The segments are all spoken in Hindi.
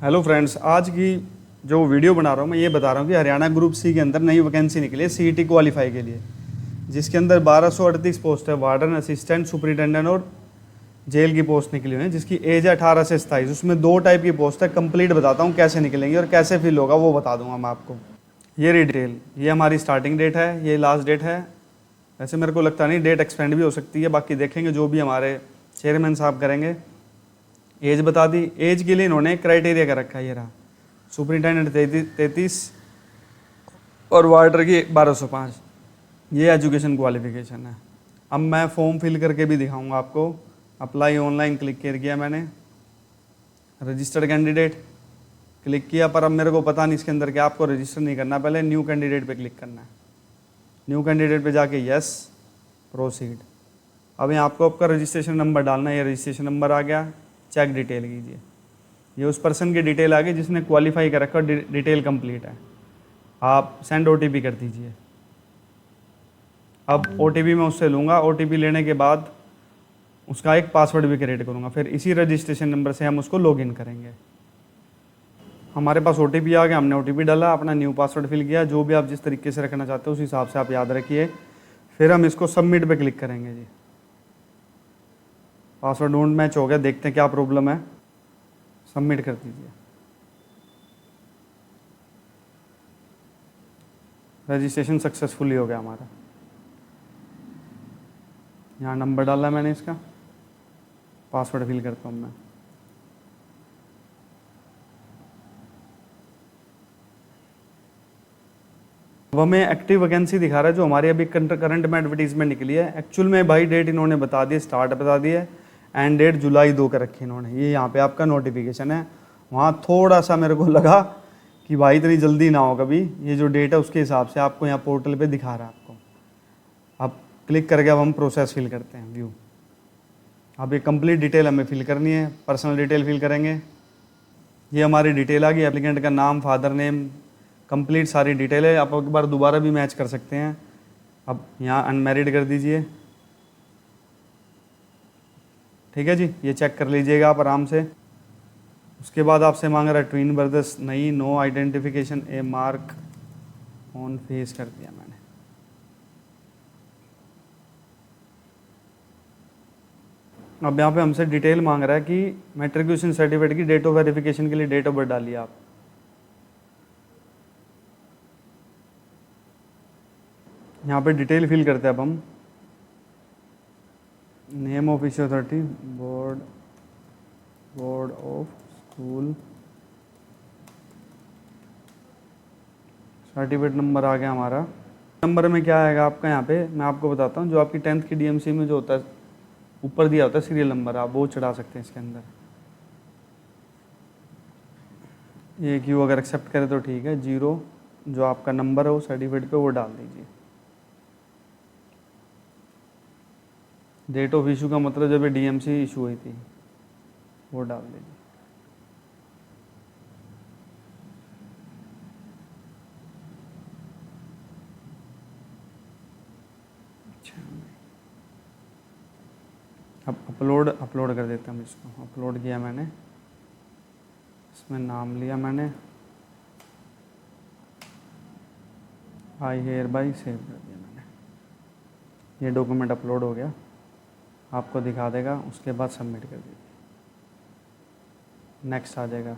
हेलो फ्रेंड्स, आज की जो वीडियो बना रहा हूँ मैं ये बता रहा हूँ कि हरियाणा ग्रुप सी के अंदर नई वैकेंसी निकली है सीईटी क्वालिफाई के लिए, जिसके अंदर 1238 पोस्ट है। वार्डन, असिस्टेंट, सुपरिटेंडेंट और जेल की पोस्ट निकली हुई है, जिसकी एज है 18 से 27। उसमें दो टाइप की पोस्ट है। कंप्लीट बताता हूँ कैसे निकलेंगी और कैसे फिल होगा वो बता दूंगा मैं आपको। ये डिटेल, ये हमारी स्टार्टिंग डेट है, ये लास्ट डेट है। वैसे मेरे को लगता नहीं डेट एक्सपेंड भी हो सकती है, बाकी देखेंगे जो भी हमारे चेयरमैन साहब करेंगे। एज बता दी। एज के लिए इन्होंने क्राइटेरिया कर रखा है, ये रहा। सुपरिटेंडेंट 33 और वार्डर की 1205। ये एजुकेशन क्वालिफिकेशन है। अब मैं फॉर्म फिल करके भी दिखाऊंगा आपको। अप्लाई ऑनलाइन क्लिक कर किया मैंने, रजिस्टर्ड कैंडिडेट क्लिक किया, पर अब मेरे को पता नहीं इसके अंदर क्या, आपको रजिस्टर नहीं करना, पहले न्यू कैंडिडेट पे क्लिक करना है। न्यू कैंडिडेट पे जाके यस प्रोसीड। अब यहाँ आपको आपका रजिस्ट्रेशन नंबर डालना है। ये रजिस्ट्रेशन नंबर आ गया। चेक डिटेल कीजिए, ये उस पर्सन की डिटेल आ गई जिसने क्वालिफाई कर रखा, डिटेल कंप्लीट है। आप सेंड ओटीपी कर दीजिए। अब ओटीपी मैं उससे लूँगा। ओटीपी लेने के बाद उसका एक पासवर्ड भी क्रिएट करूँगा, फिर इसी रजिस्ट्रेशन नंबर से हम उसको लॉगिन करेंगे। हमारे पास ओटीपी आ गया, हमने ओटीपी डाला, अपना न्यू पासवर्ड फिल किया। जो भी आप जिस तरीके से रखना चाहते हो उस हिसाब से आप याद रखिए। फिर हम इसको सबमिट पे क्लिक करेंगे जी। पासवर्ड डोंट मैच हो गया, देखते हैं क्या प्रॉब्लम है। सबमिट कर दीजिए। रजिस्ट्रेशन सक्सेसफुली हो गया हमारा। यहाँ नंबर डाला मैंने इसका, पासवर्ड फिल करता हूँ मैं। अब हमें एक्टिव वैकेंसी दिखा रहा है जो हमारी अभी करंट में एडवर्टीजमेंट निकली है। एक्चुअल में भाई डेट इन्होंने बता दी, स्टार्ट बता दी है, एंड डेट जुलाई 2 का रखी इन्होंने। ये यहाँ पे आपका नोटिफिकेशन है। वहाँ थोड़ा सा मेरे को लगा कि भाई इतनी जल्दी ना हो कभी। ये जो डेट है उसके हिसाब से आपको यहाँ पोर्टल पे दिखा रहा है आपको। अब क्लिक करके अब हम प्रोसेस फिल करते हैं, व्यू। अब ये कंप्लीट डिटेल हमें फिल करनी है। पर्सनल डिटेल फिल करेंगे। ये हमारी डिटेल आ गई। एप्लीकेंट का नाम, फादर नेम, कंप्लीट सारी डिटेल है। आप एक बार दोबारा भी मैच कर सकते हैं। अब यहाँ अनमैरिड कर दीजिए। ठीक है जी, ये चेक कर लीजिएगा आप आराम से। उसके बाद आपसे मांग रहा है ट्विन ब्रदर्स, नहीं, no identification a mark on face कर दिया मैंने। अब यहाँ पे हमसे डिटेल मांग रहा है कि मैट्रिकुलेशन सर्टिफिकेट की डेट ऑफ वेरिफिकेशन के लिए डेट ऑफ बर्थ डालिए आप। यहाँ पे डिटेल फिल करते हैं अब हम। Name of issue authority, board of school. Certificate number आ गया हमारा। नंबर में क्या आएगा आपका, यहाँ पे मैं आपको बताता हूँ। जो आपकी 10th की डीएमसी में जो होता है ऊपर दिया होता है सीरियल नंबर, आप वो चढ़ा सकते हैं इसके अंदर। ये क्यू अगर एक्सेप्ट करें तो ठीक है। 0 जो आपका नंबर है वो सर्टिफिकेट पे वो डाल दीजिए। डेट ऑफ इशू का मतलब जब ये डीएमसी इशू हुई थी वो डाल दीजिए। अब अपलोड कर देते हैं हम इसको। अपलोड किया मैंने, इसमें नाम लिया मैंने, आई हेयर बाई सेव कर दिया मैंने। ये डॉक्यूमेंट अपलोड हो गया, आपको दिखा देगा। उसके बाद सबमिट कर दीजिए। नेक्स्ट आ जाएगा।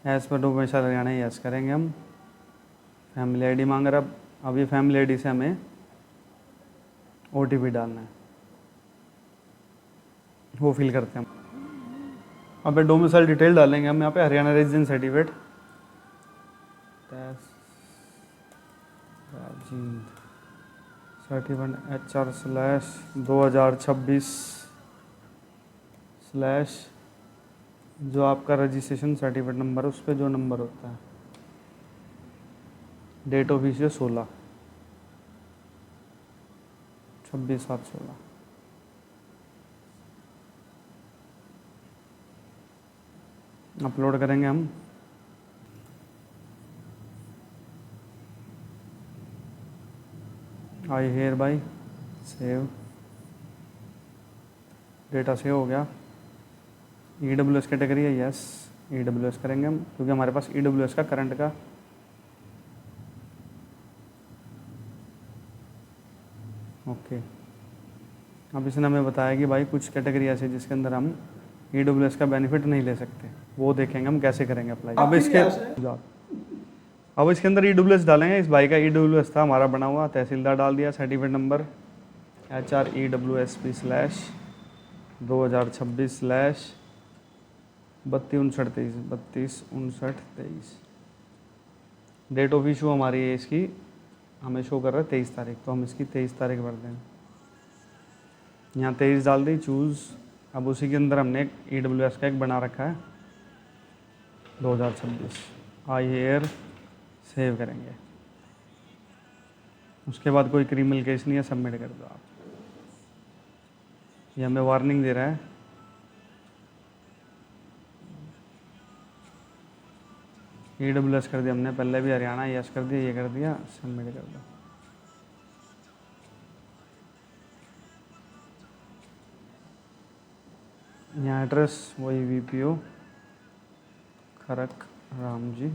As per domicile Haryana, yes करेंगे हम। फैमिली आईडी मांग रहा। अब ये फैमिली आईडी से हमें ओटीपी डालना है, वो फिल करते हैं हम। अब डोमिसाइल डिटेल डालेंगे हम यहाँ पे। Haryana resident certificate, certificate HR/2026/ जो आपका रजिस्ट्रेशन सर्टिफिकेट नंबर है उस पर जो नंबर होता है। Date of issue 16/26/7/16। अपलोड करेंगे हम। I hereby save, data save हो गया। EWS कैटेगरी है, यस। EWS करेंगे हम, क्योंकि हमारे पास EWS का करंट का ओके। अब इसने हमें बताया कि भाई कुछ कैटेगरी ऐसी है जिसके अंदर हम EWS का बेनिफिट नहीं ले सकते, वो देखेंगे हम कैसे करेंगे अप्लाई। अब इसके अंदर EWS डालेंगे। इस भाई का EWS था हमारा बना हुआ, तहसीलदार डाल दिया, certificate number HREWSP/2026/325923 date of issue हमारी है इसकी, हमें शो कर रहा है 23 तारीख, तो हम इसकी 23 तारीख भर देंगे। यहाँ 23 डाल दी, चूज़। अब उसी के अंदर हमने एक EWS का एक बना रखा है 2026, आई हेयर सेव करेंगे। उसके बाद कोई क्रिमिनल केस नहीं है, सबमिट कर दो आप। ये हमें वार्निंग दे रहा है, EWS कर दिया हमने पहले भी, हरियाणा यस कर दिया, ये कर दिया, सबमिट कर दो। यहाँ एड्रेस वही VPO Kharak Ram ji,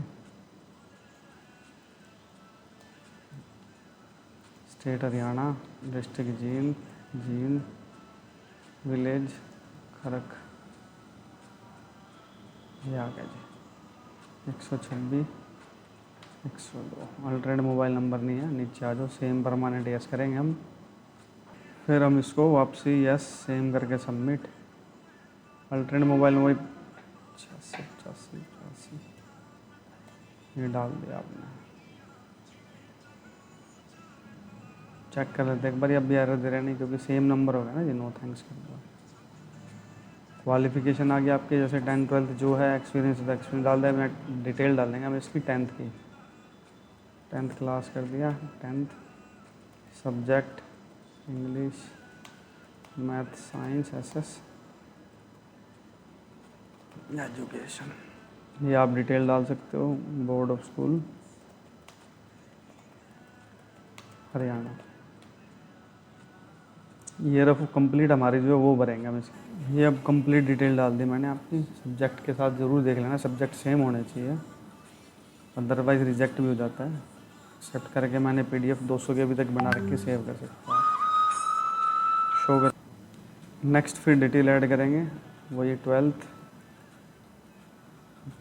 state Haryana, district Jind, village Kharak, ये आ गया जी 126/102। अल्टरनेट मोबाइल नंबर नहीं है, नीचे आ जाओ, सेम परमानेंट यस करेंगे हम। फिर हम इसको वापसी यस सेम करके सबमिट। अल्टरनेट मोबाइल वही 86 ये डाल दिया आपने, चेक कर लेते एक बार, अब भी एरर दे रहे नहीं, क्योंकि सेम नंबर हो गया ना जी, नो थैंक्स कर दो। क्वालिफिकेशन आ गया आपके, जैसे 10th 12th जो है, एक्सपीरियंस तो एक्सपीरियंस डाल दिया, मैं डिटेल डाल देंगे हम इसकी 10th की, 10th क्लास कर दिया, 10th subject English math science SS education, ये आप डिटेल डाल सकते हो, बोर्ड ऑफ स्कूल हरियाणा। ये रफ कंप्लीट हमारी जो है वो भरेंगे हम इसकी। ये अब कंप्लीट डिटेल डाल दी मैंने आपकी, सब्जेक्ट के साथ ज़रूर देख लेना, सब्जेक्ट सेम होने चाहिए, अदरवाइज़ रिजेक्ट भी हो जाता है। एक्सेप्ट करके मैंने PDF 200 की अभी तक बना रखी, सेव कर सकते हैं शो कर। नेक्स्ट फिर डिटेल ऐड करेंगे, वही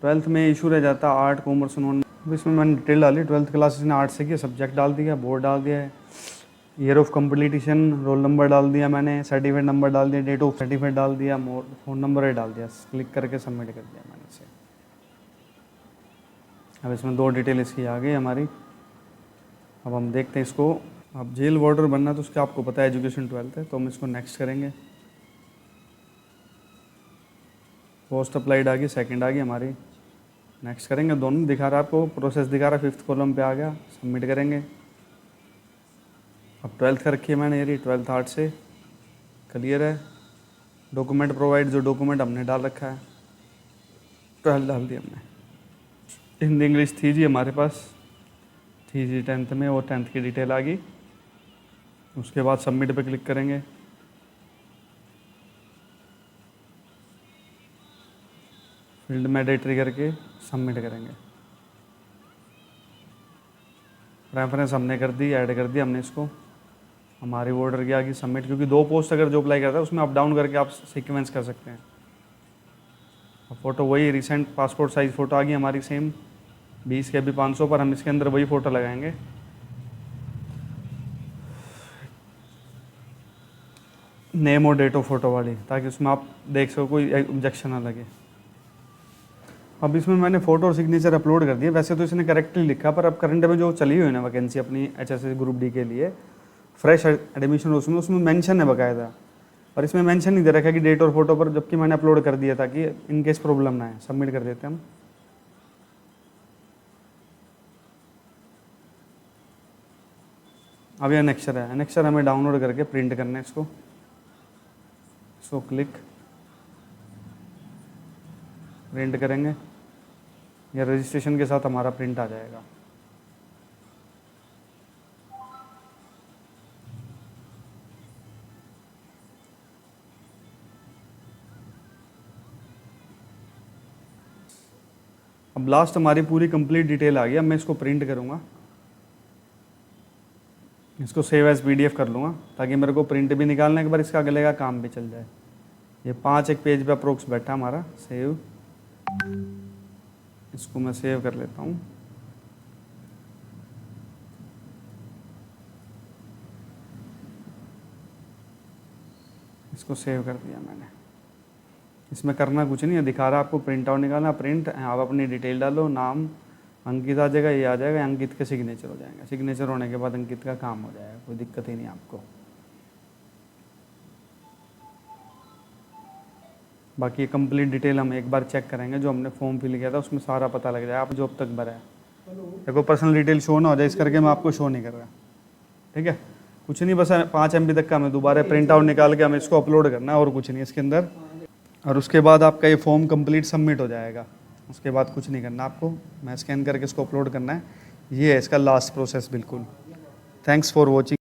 12th में इशू रह जाता है आर्ट कॉमर्स नॉन, इसमें मैंने डिटेल डाली, 12th क्लास ने आर्ट से किया, सब्जेक्ट डाल दिया, बोर्ड डाल दिया है, year of completion, roll number डाल दिया मैंने, सर्टिफिकेट नंबर डाल दिया, डेट ऑफ सर्टिफिकेट डाल दिया, फ़ोन नंबर डाल दिया, क्लिक करके सबमिट कर दिया मैंने इसे। अब इसमें 2 डिटेल इसकी आ गई हमारी। अब हम देखते हैं इसको, अब जेल वार्डर बनना तो उसका आपको पता है, एजुकेशन 12th है, तो हम इसको नेक्स्ट करेंगे। पोस्ट अप्लाइड आ गई, सेकंड आ गई हमारी, नेक्स्ट करेंगे। दोनों दिखा रहा है आपको, प्रोसेस दिखा रहा है, 5th कॉलम पे आ गया, सबमिट करेंगे। अब 12th कर रखी है मैंने, ये 12th आर्ट से क्लियर है। डॉक्यूमेंट प्रोवाइड, जो डॉक्यूमेंट हमने डाल रखा है 12 डाल दिया हमने। हिंदी इंग्लिश थी जी हमारे पास, थी जी 10th में, और 10th की डिटेल आ गई। उसके बाद सबमिट पे क्लिक करेंगे। फील्ड मैंडेटरी करके सबमिट करेंगे। रेफरेंस हमने कर दी, ऐड कर दिया हमने इसको, हमारी ऑर्डर की आ गई सबमिट, क्योंकि 2 पोस्ट अगर जो अप्लाई करता है उसमें अप डाउन करके आप सीक्वेंस कर सकते हैं। अब फ़ोटो वही रिसेंट पासपोर्ट साइज़ फ़ोटो आ गई हमारी सेम, 20 के भी 500 पर, हम इसके अंदर वही फ़ोटो लगाएंगे। नेम और डेट ऑफ फोटो वाली, ताकि उसमें आप देख सको, कोई ऑब्जेक्शन ना लगे। अब इसमें मैंने फ़ोटो और सिग्नेचर अपलोड कर दिए, वैसे तो इसने करेक्टली लिखा, पर अब करंट में जो चली हुई है ना वैकेंसी अपनी HSS ग्रुप D के लिए, फ्रेश एडमिशन, उसमें मेंशन है बाकायदा, और इसमें मेंशन नहीं दे रखा कि डेट और फोटो पर, जबकि मैंने अपलोड कर दिया ताकि इन केस प्रॉब्लम ना है। सबमिट कर देते हैं हम। अब ये एनेक्सर है, एनेक्सर हमें डाउनलोड करके प्रिंट करना है इसको, सो क्लिक प्रिंट करेंगे, या रजिस्ट्रेशन के साथ हमारा प्रिंट आ जाएगा। अब लास्ट हमारी पूरी कंप्लीट डिटेल आ गई। अब मैं इसको प्रिंट करूँगा, इसको सेव एज PDF कर लूँगा ताकि मेरे को प्रिंट भी निकालने के बाद इसका अगले का काम भी चल जाए। ये 5 एक पेज पे अप्रोक्स बैठा हमारा। सेव, इसको मैं सेव कर लेता हूँ। इसको सेव कर दिया मैंने। इसमें करना कुछ नहीं है, दिखा रहा है आपको प्रिंट आउट निकालना। प्रिंट, आप अपनी डिटेल डालो, नाम अंकित आ जाएगा, ये आ जाएगा, अंकित के सिग्नेचर हो जाएगा। सिग्नेचर होने के बाद अंकित का काम हो जाएगा, कोई दिक्कत ही नहीं आपको। बाकी ये कंप्लीट डिटेल हम एक बार चेक करेंगे, जो हमने फॉर्म फिल किया था उसमें सारा पता लग जाएगा, आप जो अब तक भरा है। देखो पर्सनल डिटेल शो ना हो जाए इस करके मैं आपको शो नहीं कर रहा, ठीक है। कुछ नहीं, बस 5 MB तक का हमें दोबारा प्रिंट आउट निकाल के हमें इसको अपलोड करना है और कुछ नहीं इसके अंदर। और उसके बाद आपका ये फॉर्म कंप्लीट सबमिट हो जाएगा। उसके बाद कुछ नहीं करना आपको, मैं स्कैन करके इसको अपलोड करना है। ये है इसका लास्ट प्रोसेस बिल्कुल। Thanks for watching.